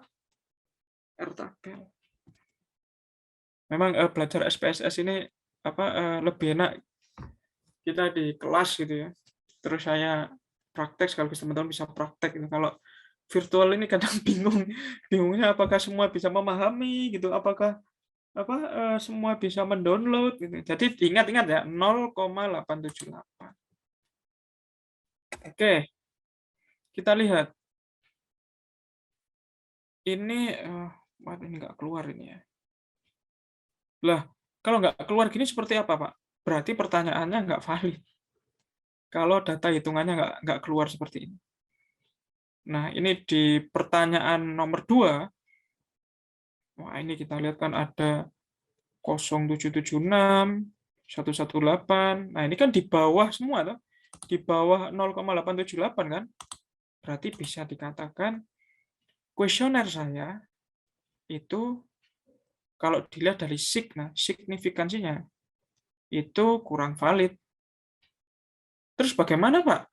R-tabel. Memang belajar SPSS ini lebih enak kita di kelas gitu ya. Terus saya praktek sekaligus teman-teman bisa praktek gitu. Kalau virtual ini kadang bingungnya apakah semua bisa memahami gitu, apakah semua bisa mendownload gitu. Jadi ingat-ingat ya 0,878. Oke. Kita lihat. Ini ini nggak keluar ini ya. Lah, kalau nggak keluar gini seperti apa, Pak? Berarti pertanyaannya nggak valid. Kalau data hitungannya nggak keluar seperti ini. Nah, ini di pertanyaan nomor 2. Wah, ini kita lihat kan ada 0776, 118. Nah, ini kan di bawah semua tuh. Di bawah 0,878 kan? Berarti bisa dikatakan kuesioner saya itu kalau dilihat dari signifikansinya itu kurang valid. Terus bagaimana, Pak?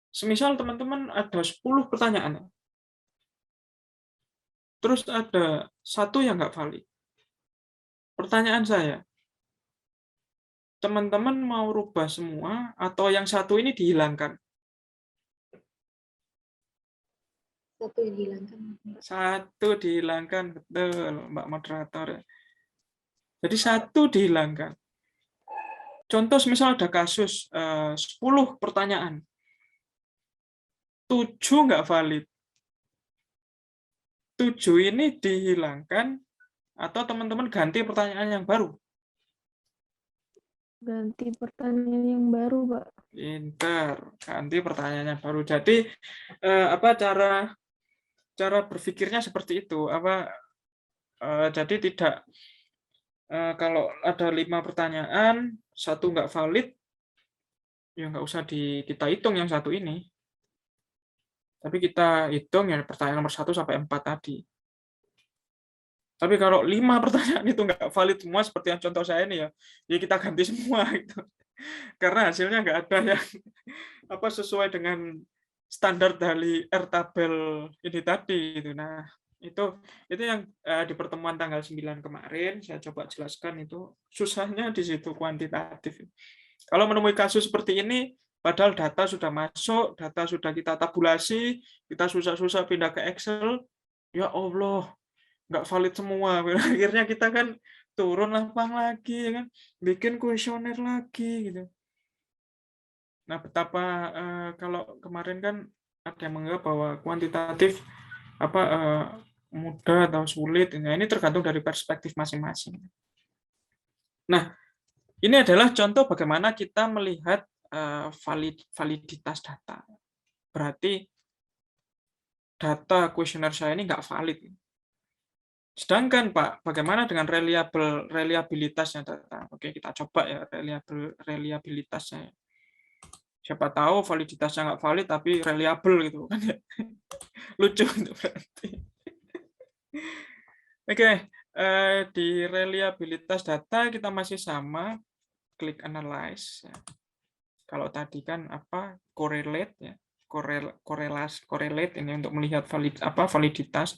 Semisal teman-teman ada 10 pertanyaan, terus ada 1 yang nggak valid. Pertanyaan saya, teman-teman mau rubah semua atau yang 1 ini dihilangkan? 1 dihilangkan. 1 dihilangkan, betul, Mbak Moderator. Jadi 1 dihilangkan. Contoh misal ada kasus 10 pertanyaan, 7 nggak valid. 7 ini dihilangkan atau teman-teman ganti pertanyaan yang baru? Ganti pertanyaan yang baru, Pak. Pinter, ganti pertanyaan yang baru. Jadi cara berpikirnya seperti itu. Jadi tidak kalau ada 5 pertanyaan, 1 nggak valid, ya nggak usah kita hitung yang satu ini. Tapi kita hitung ya pertanyaan nomor 1 sampai 4 tadi. Tapi kalau 5 pertanyaan itu nggak valid semua seperti yang contoh saya ini ya kita ganti semua gitu. Karena hasilnya nggak ada yang sesuai dengan standar dari R-tabel ini tadi gitu. Nah, itu yang di pertemuan tanggal 9 kemarin saya coba jelaskan, itu susahnya di situ kuantitatif. Kalau menemui kasus seperti ini, padahal data sudah masuk, data sudah kita tabulasi, kita susah-susah pindah ke Excel, ya Allah, nggak valid semua. Akhirnya kita kan turun lapang lagi, ya kan, bikin kuesioner lagi gitu. Nah, betapa kalau kemarin kan ada yang menganggap bahwa kuantitatif mudah atau sulit. Nah, ini tergantung dari perspektif masing-masing. Nah, ini adalah contoh bagaimana kita melihat validitas data. Berarti data kuesioner saya ini nggak valid. Sedangkan Pak, bagaimana dengan reliabilitasnya data? Oke, kita coba ya reliabilitasnya. Siapa tahu validitasnya nggak valid tapi reliable gitu kan ya. Lucu itu berarti. Oke, di reliabilitas data kita masih sama, klik analyze. Kalau tadi kan correlate ya, correlate ini untuk melihat validitas.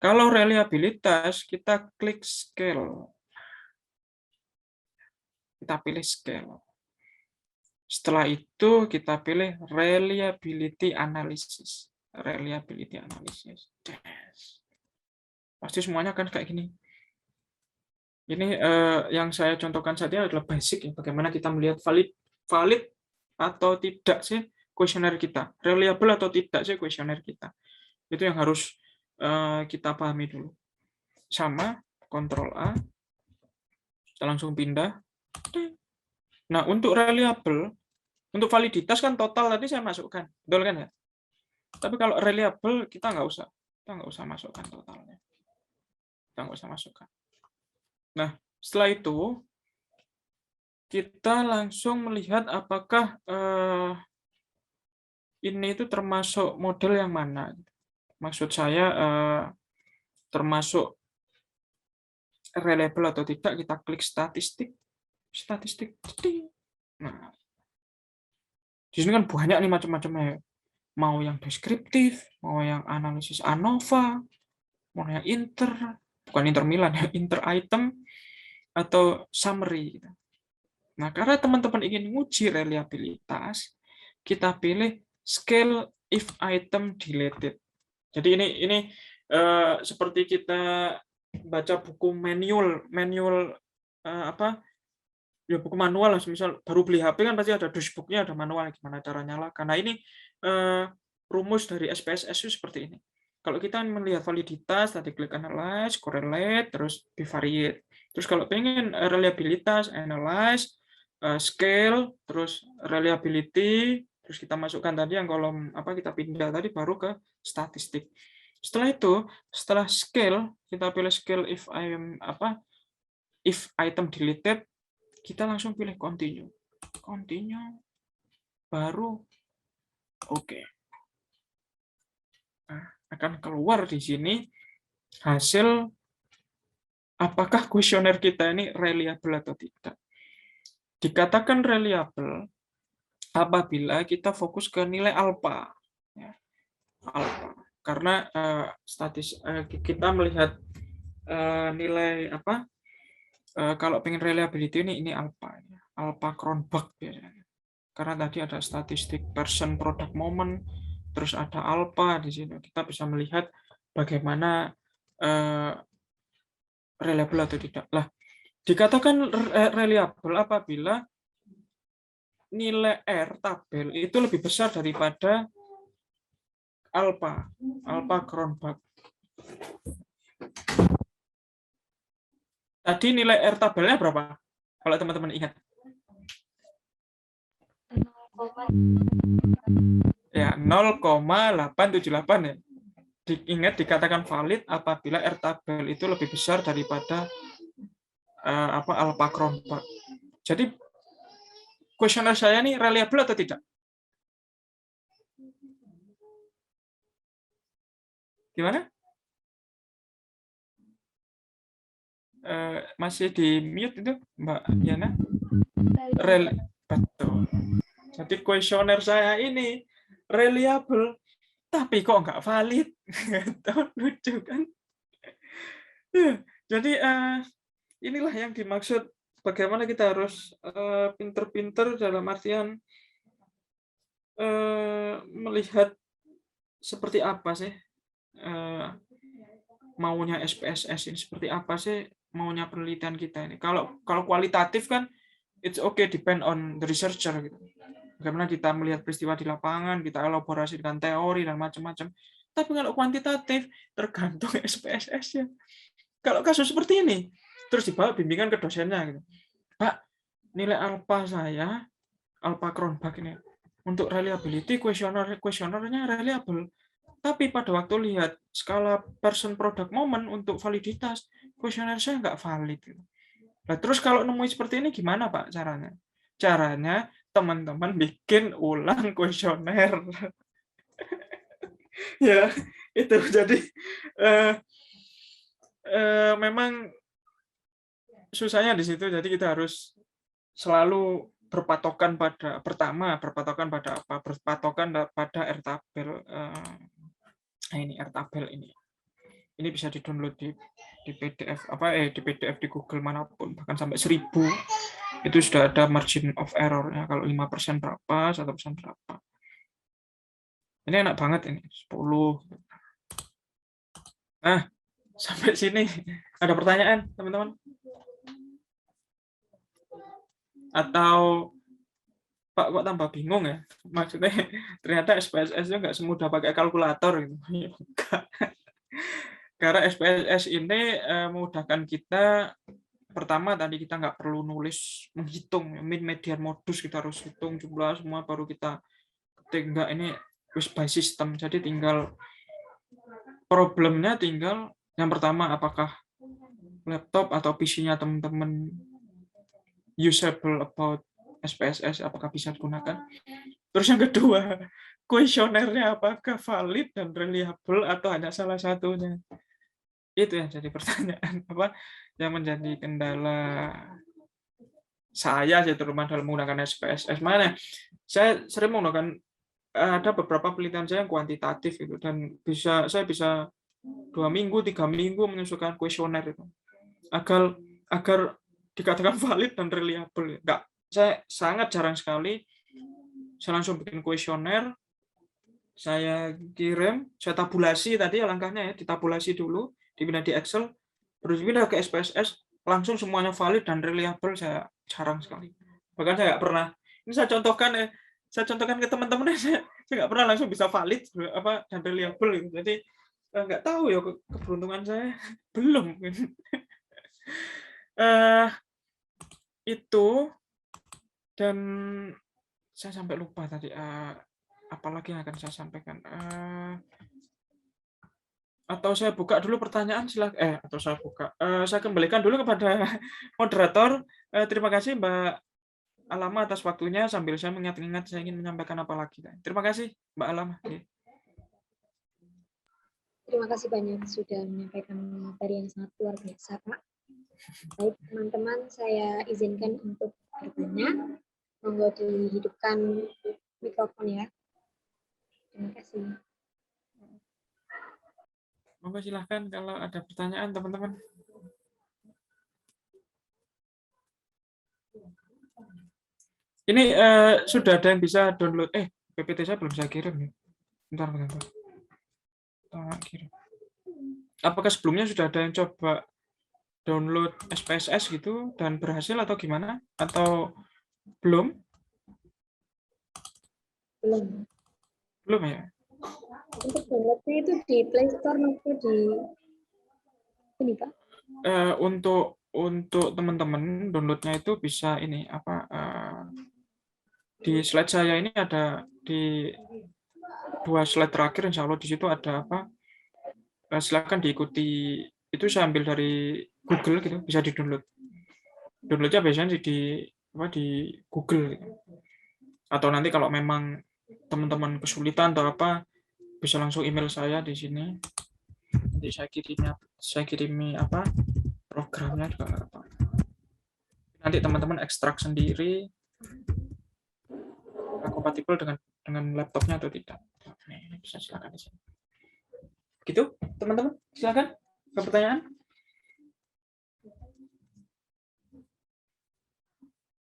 Kalau reliabilitas kita klik scale. Kita pilih scale. Setelah itu kita pilih reliability analysis. Reliability analysis. Pasti semuanya kan kayak gini. Ini yang saya contohkan saja adalah basic ya, bagaimana kita melihat valid atau tidak sih kuesioner kita, reliable atau tidak sih kuesioner kita. Itu yang harus kita pahami dulu. Sama, Ctrl A, kita langsung pindah. Nah, untuk reliable, untuk validitas kan total tadi saya masukkan, betul kan ya? Tapi kalau reliable kita nggak usah masukkan totalnya. Kita nggak usah masukkan. Nah, setelah itu kita langsung melihat apakah ini itu termasuk model yang mana. Maksud saya termasuk reliable atau tidak, kita klik statistik. Nah, di sini kan banyak nih macam-macamnya. Mau yang deskriptif, mau yang analisis ANOVA, mau yang bukan inter Milan ya, inter item atau summary. Nah, karena teman-teman ingin menguji reliabilitas, kita pilih scale if item deleted. Jadi ini seperti kita baca buku manual ya buku manual lah, misal baru beli HP kan pasti ada dashboard-nya, ada manual gimana cara nyalakan. Nah, ini rumus dari SPSS itu seperti ini. Kalau kita melihat validitas, tadi klik analyze, correlate, terus bivariate. Terus kalau pengen reliabilitas, analyze, scale, terus reliability, terus kita masukkan tadi yang kolom kita pindah tadi baru ke statistik. Setelah itu, setelah scale, kita pilih scale if item deleted, kita langsung pilih continue. Baru oke. Nah, akan keluar di sini hasil apakah kuesioner kita ini reliable atau tidak. Dikatakan reliable apabila kita fokus ke nilai alpha. Alpha. Karena kita melihat nilai kalau pengen reliability ini alpha Cronbach biasanya. Karena tadi ada statistik person product moment, terus ada alpha di sini. Kita bisa melihat bagaimana reliable atau tidak. Lah, dikatakan reliable apabila nilai R tabel itu lebih besar daripada alpha Cronbach. Tadi nilai R tabelnya berapa? Kalau teman-teman ingat. Ya, 0,878 ya. Ingat dikatakan valid apabila R tabel itu lebih besar daripada alpha Cronbach. Jadi kuesioner saya ini reliable atau tidak? Gimana? Masih di mute itu, Mbak Yana? Betul. Jadi kuesioner saya ini reliable, tapi kok nggak valid? Lucu kan? Jadi inilah yang dimaksud bagaimana kita harus pinter-pinter dalam artian melihat seperti apa sih maunya SPSS ini, seperti apa sih maunya penelitian kita ini. Kalau kualitatif kan it's okay, depend on the researcher gitu. Bagaimana kita melihat peristiwa di lapangan, kita elaborasi dengan teori dan macam-macam. Tapi kalau kuantitatif tergantung SPSS-nya. Kalau kasus seperti ini, terus dibawa bimbingan ke dosennya gitu. Pak, nilai alpha saya, alpha Cronbach ini, untuk reliability kuesionernya reliable. Tapi pada waktu lihat skala person product moment untuk validitas, kuesioner saya nggak valid. Nah, terus kalau nemu seperti ini gimana Pak caranya? Caranya teman-teman bikin ulang kuesioner. Ya, itu jadi memang susahnya di situ. Jadi kita harus selalu berpatokan pada apa? Berpatokan pada R-tabel. Ini R-tabel ini. Ini bisa di-download di PDF di PDF di Google manapun, bahkan sampai 1000 itu sudah ada margin of error-nya. Kalau 5% berapa, 1% berapa. Ini enak banget ini, 10. Nah, sampai sini ada pertanyaan, teman-teman? Atau Pak kok tambah bingung ya? Maksudnya ternyata SPSS-nya nggak semudah pakai kalkulator gitu. Karena SPSS ini memudahkan kita. Pertama tadi kita nggak perlu nulis menghitung min, median, modus, kita harus hitung jumlah semua baru kita ketik. Enggak, ini by system. Jadi tinggal problemnya tinggal yang pertama apakah laptop atau PC-nya teman-teman usable about SPSS, apakah bisa digunakan. Terus yang kedua, kuesionernya apakah valid dan reliable atau hanya salah satunya. Itu yang jadi pertanyaan, apa yang menjadi kendala saya terutama dalam menggunakan SPSS. Mana saya sering menggunakan, ada beberapa penelitian saya yang kuantitatif itu, dan saya bisa 2 minggu 3 minggu menyesuaikan kuesioner itu agar dikatakan valid dan reliable. Enggak, saya sangat jarang sekali saya langsung bikin kuesioner, saya kirim, saya tabulasi tadi langkahnya ya, ditabulasi dulu, dipindah di Excel, terus pindah ke SPSS, langsung semuanya valid dan reliable. Saya jarang sekali. Bahkan saya nggak pernah, ini saya contohkan ke teman-teman, saya nggak pernah langsung bisa valid dan reliable gitu. Jadi nggak tahu ya keberuntungan saya belum. Itu, dan saya sampai lupa tadi apalagi yang akan saya sampaikan. Atau saya buka dulu pertanyaan, atau saya kembalikan dulu kepada moderator. Terima kasih Mbak Alama atas waktunya, sambil saya mengingat-ingat saya ingin menyampaikan apa lagi. Terima kasih Mbak Alama. Terima kasih banyak sudah menyampaikan materi yang sangat luar biasa, Pak. Baik, teman-teman, saya izinkan untuk bertanya. Monggo dihidupkan mikrofon ya. Terima kasih. Monggo silahkan kalau ada pertanyaan, teman-teman. Ini sudah ada yang bisa download. PPT saya belum saya kirim ya. Bentar. Kirim. Apakah sebelumnya sudah ada yang coba download SPSS gitu dan berhasil atau gimana? Atau belum? Belum ya? Untuk downloadnya itu di Play Store maupun di ini, Pak? Untuk teman-teman downloadnya itu bisa ini di slide saya ini ada di 2 slide terakhir, insya Allah di situ ada silakan diikuti. Itu saya ambil dari Google gitu, bisa di download. Downloadnya biasanya di Google gitu. Atau nanti kalau memang teman-teman kesulitan atau apa, bisa langsung email saya di sini. Nanti saya kirimi apa programnya juga nggak apa. Nanti teman-teman ekstrak sendiri kompatibel dengan laptopnya atau tidak. Ini bisa silakan di sini. Gitu, teman-teman, silakan ke pertanyaan.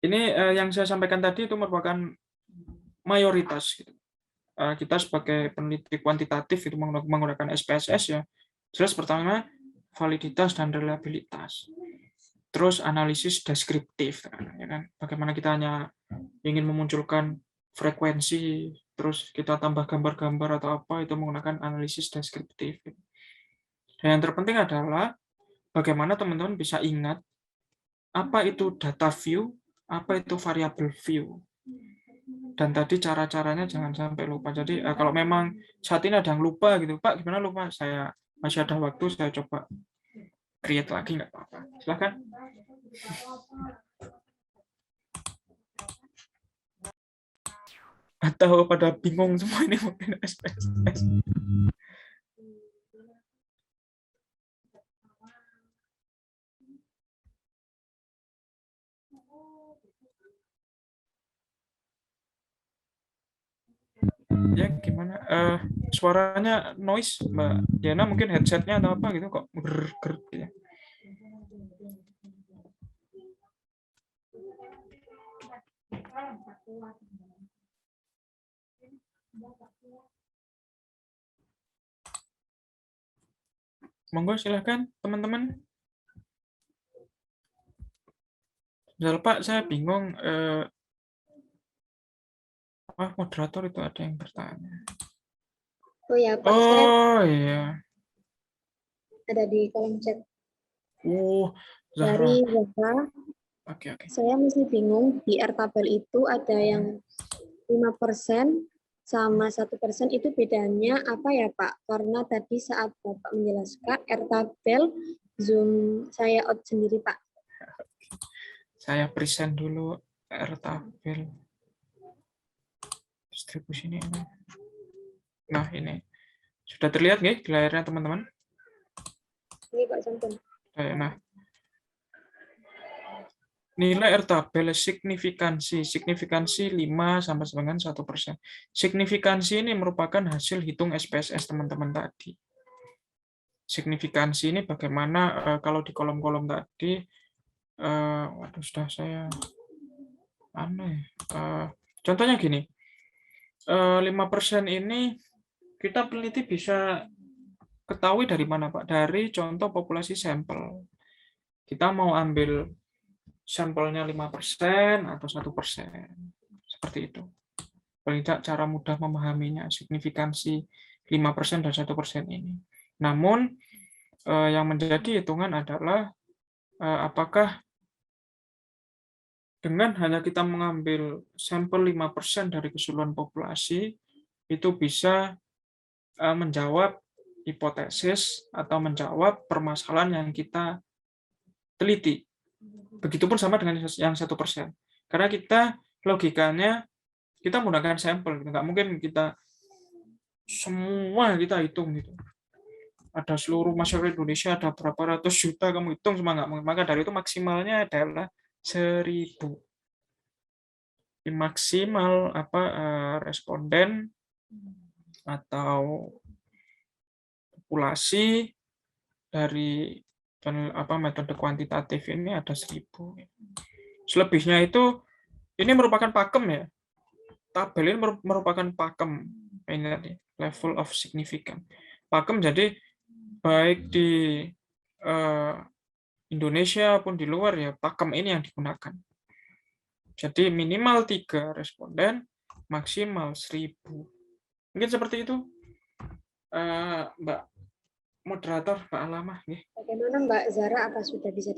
Ini yang saya sampaikan tadi itu merupakan mayoritas. Gitu. Kita sebagai peneliti kuantitatif itu menggunakan SPSS ya. Jelas pertama validitas dan reliabilitas. Terus analisis deskriptif, ya kan? Bagaimana kita hanya ingin memunculkan frekuensi, terus kita tambah gambar-gambar atau apa itu menggunakan analisis deskriptif. Dan yang terpenting adalah bagaimana teman-teman bisa ingat apa itu data view, apa itu variable view. Dan tadi cara-caranya jangan sampai lupa. Jadi kalau memang saat ini ada yang lupa gitu, Pak gimana lupa? Saya masih ada waktu, saya coba create lagi nggak apa-apa. Silakan. Atau pada bingung semua ini mungkin SPSS. Ya gimana? Suaranya noise, Mbak Diana, mungkin headsetnya atau apa gitu kok ger gitu. Monggo silahkan teman-teman. Pak, saya bingung. Moderator itu ada yang bertanya. Oh ya Pak, Oh iya. Ada di kolom chat. Zahra. Dari Zahra. Oke. Saya masih bingung, di R tabel itu ada yang 5% sama 1% itu bedanya apa ya Pak? Karena tadi saat Bapak menjelaskan R tabel, Zoom saya out sendiri Pak. Saya present dulu R tabel. Distribusi ini. Nah ini. Sudah terlihat nggak di layarnya teman-teman? Ini Pak Santun. Nah. Nilai R tabel signifikansi 5 sampai dengan 1%. Signifikansi ini merupakan hasil hitung SPSS teman-teman tadi. Signifikansi ini bagaimana kalau di kolom-kolom tadi, waduh sudah saya aneh. Contohnya gini, 5% ini kita peneliti bisa ketahui dari mana Pak? Dari contoh populasi sampel. Kita mau ambil sampelnya 5% atau 1%. Seperti itu. Paling tidak cara mudah memahaminya, signifikansi 5% dan 1% ini. Namun, yang menjadi hitungan adalah apakah dengan hanya kita mengambil sampel 5% dari keseluruhan populasi, itu bisa menjawab hipotesis atau menjawab permasalahan yang kita teliti. Begitupun sama dengan yang 1%. Karena kita logikanya kita menggunakan sampel, nggak mungkin kita semua kita hitung gitu. Ada seluruh masyarakat Indonesia ada berapa ratus juta kamu hitung semua nggak mungkin. Maka dari itu maksimalnya adalah 1000. Maksimal responden atau populasi dari metode kuantitatif ini ada 1000. Selebihnya itu ini merupakan pakem ya. Tabel ini merupakan pakem ini tadi, level of significance. Pakem jadi baik di Indonesia pun di luar ya pakem ini yang digunakan. Jadi minimal 3 responden, maksimal 1000. Mungkin seperti itu, Mbak Moderator, Mbak Alamah. Bagaimana Mbak Zara, apa sudah bisa